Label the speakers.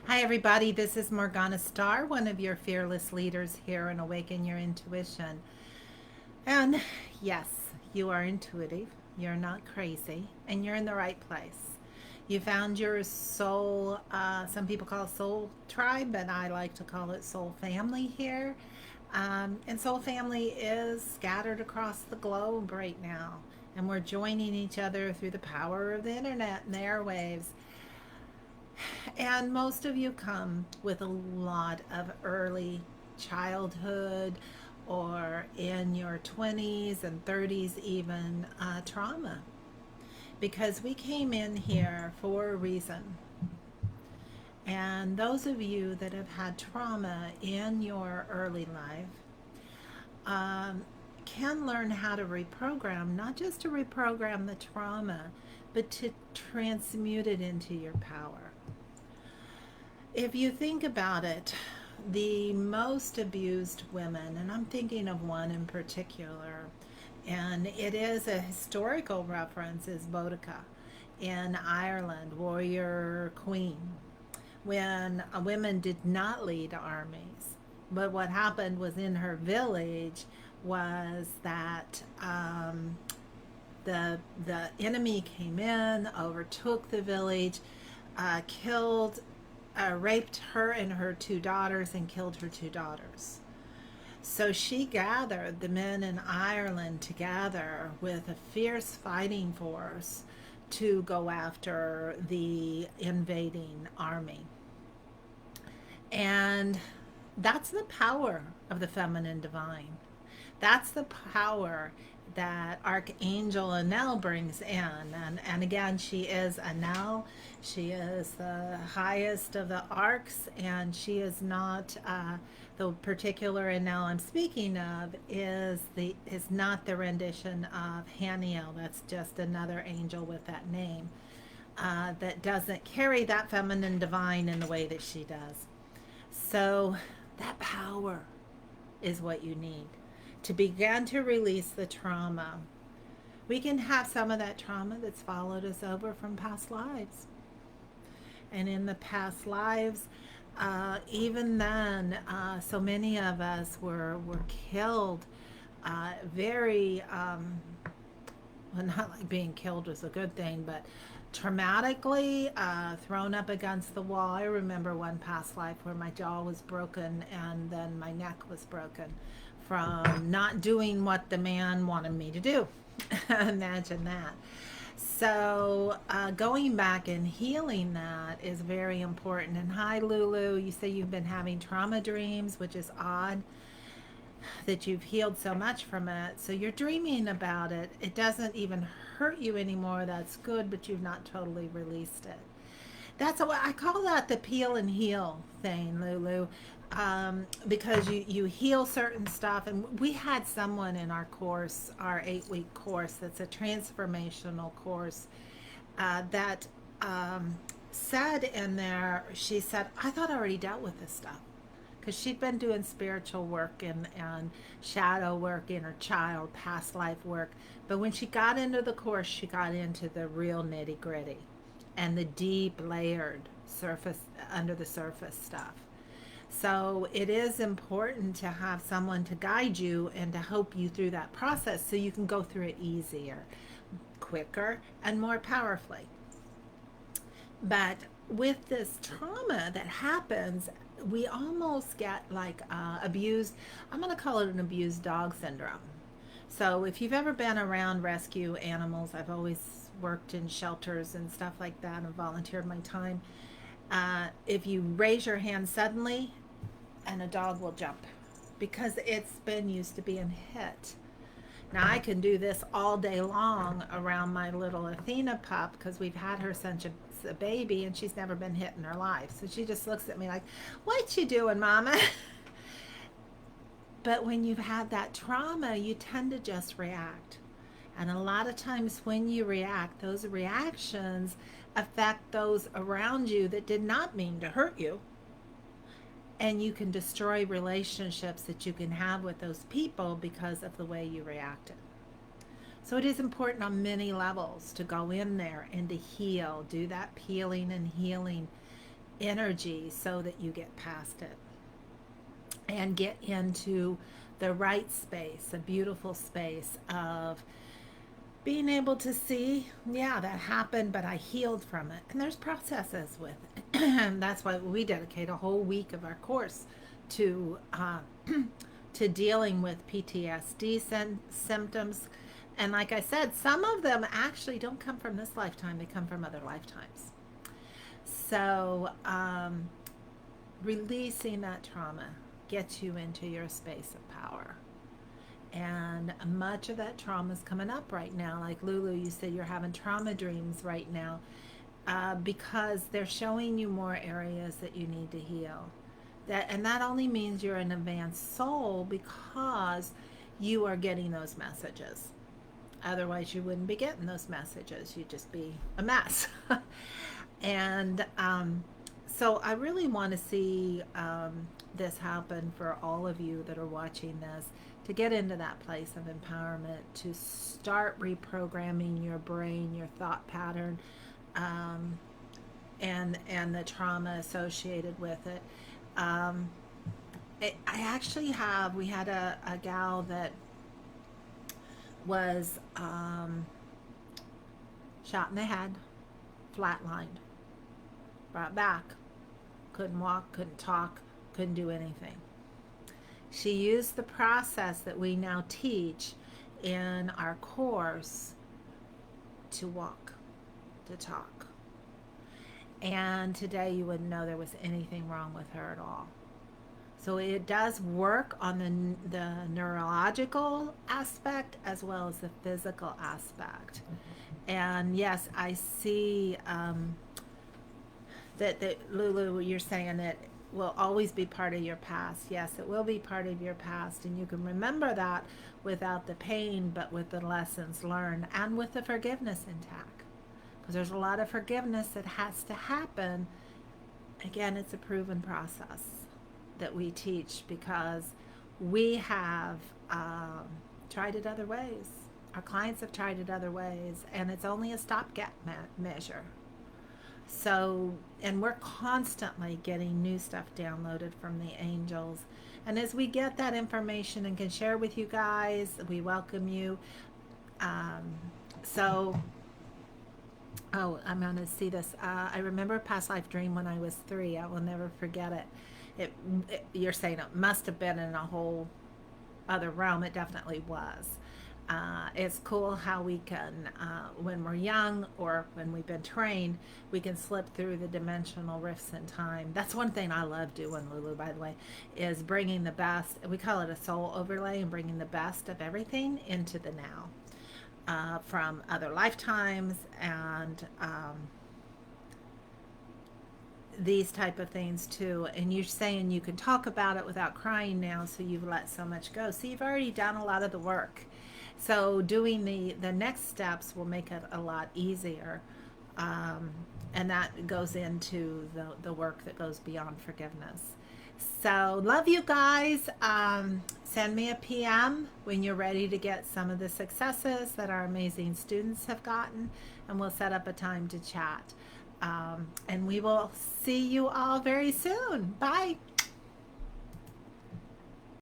Speaker 1: Hi, everybody. This is Morgana Starr, one of your fearless leaders here in Awaken Your Intuition. And yes, you are intuitive, you're not crazy, and you're in the right place. You found your soul, some people call it soul tribe, but I like to call it soul family here. And soul family is scattered across the globe right now. And we're joining each other through the power of the internet and the airwaves. And most of you come with a lot of early childhood or in your 20s and 30s, even trauma. Because we came in here for a reason. And those of you that have had trauma in your early life um, can learn how to reprogram, not just to reprogram the trauma, but to transmute it into your power. If you think about it, the most abused women, and I'm thinking of one in particular, and it is a historical reference, is Boudica in Ireland, warrior queen, when women did not lead armies. But what happened was in her village was that the enemy came in, overtook the village, killed, raped her and her two daughters, and killed her two daughters. So she gathered the men in Ireland together with a fierce fighting force to go after the invading army. And that's the power of the feminine divine. That's the power that Archangel Anel brings in. And again, she is Anel. She is the highest of the arcs, and she is not the particular Anel I'm speaking of is not the rendition of Haniel. That's just another angel with that name that doesn't carry that feminine divine in the way that she does. So that power is what you need to begin to release the trauma. We can have some of that trauma that's followed us over from past lives. And in the past lives, even then, so many of us were killed very, well, not like being killed was a good thing, but traumatically thrown up against the wall. I remember one past life where my jaw was broken and then my neck was broken from not doing what the man wanted me to do. Imagine that. So, going back and healing that is very important. And hi, Lulu. You say you've been having trauma dreams, which is odd that you've healed so much from it. So, you're dreaming about it. It doesn't even hurt you anymore. That's good, but you've not totally released it. That's what I call that the peel and heal thing, Lulu. Because you heal certain stuff, and we had someone in our course, our 8 week course, that's a transformational course, that said in there, she said, I thought I already dealt with this stuff because she'd been doing spiritual work and shadow work in her child, past life work. But when she got into the course, she got into the real nitty gritty and the deep layered surface, under the surface stuff. So it is important to have someone to guide you and to help you through that process so you can go through it easier, quicker, and more powerfully. But with this trauma that happens, we almost get like abused. I'm going to call it an abused dog syndrome. So if you've ever been around rescue animals, I've always worked in shelters and stuff like that and volunteered my time. If you raise your hand suddenly, and a dog will jump because it's been used to being hit. Now I can do this all day long around my little Athena pup because we've had her since a baby and she's never been hit in her life. So she just looks at me like, "What you doing, Mama?" But when you've had that trauma, you tend to just react. And a lot of times when you react, those reactions affect those around you that did not mean to hurt you. And you can destroy relationships that you can have with those people because of the way you reacted. So it is important on many levels to go in there and to heal, do that peeling and healing energy so that you get past it and get into the right space, a beautiful space of being able to see, yeah, that happened, but I healed from it. And there's processes with it. And that's why we dedicate a whole week of our course to to dealing with PTSD symptoms. And like I said, some of them actually don't come from this lifetime; they come from other lifetimes. So releasing that trauma gets you into your space of power. And much of that trauma is coming up right now. Like Lulu, you said you're having trauma dreams right now because they're showing you more areas that you need to heal. And that only means you're an advanced soul because you are getting those messages. Otherwise, you wouldn't be getting those messages. You'd just be a mess. And so I really want to see this happen for all of you that are watching this, to get into that place of empowerment, to start reprogramming your brain, your thought pattern, um, and the trauma associated with it. Um, I actually have, we had a gal that was shot in the head, flatlined, brought back, couldn't walk, couldn't talk, couldn't do anything. She used the process that we now teach in our course to walk, to talk. And today you wouldn't know there was anything wrong with her at all. So it does work on the neurological aspect as well as the physical aspect. And yes, I see that Lulu, you're saying that will always be part of your past. Yes, it will be part of your past, and you can remember that without the pain, but with the lessons learned and with the forgiveness intact. Because there's a lot of forgiveness that has to happen. Again, it's a proven process that we teach because we have tried it other ways. Our clients have tried it other ways, and it's only a stopgap measure. So, and we're constantly getting new stuff downloaded from the angels. And as we get that information and can share with you guys, we welcome you. Um, so, oh, I'm going to see this. I remember a past life dream when I was 3. I will never forget it. You're saying it must have been in a whole other realm. It definitely was. It's cool how we can, when we're young or when we've been trained, we can slip through the dimensional rifts in time. That's one thing I love doing, Lulu, by the way, is bringing the best. We call it a soul overlay, and bringing the best of everything into the now, from other lifetimes and these type of things too. And you're saying you can talk about it without crying now, so you've let so much go. So you've already done a lot of the work. So doing the next steps will make it a lot easier. And that goes into the work that goes beyond forgiveness. So love you guys. Send me a PM when you're ready to get some of the successes that our amazing students have gotten, and we'll set up a time to chat. And we will see you all very soon. Bye.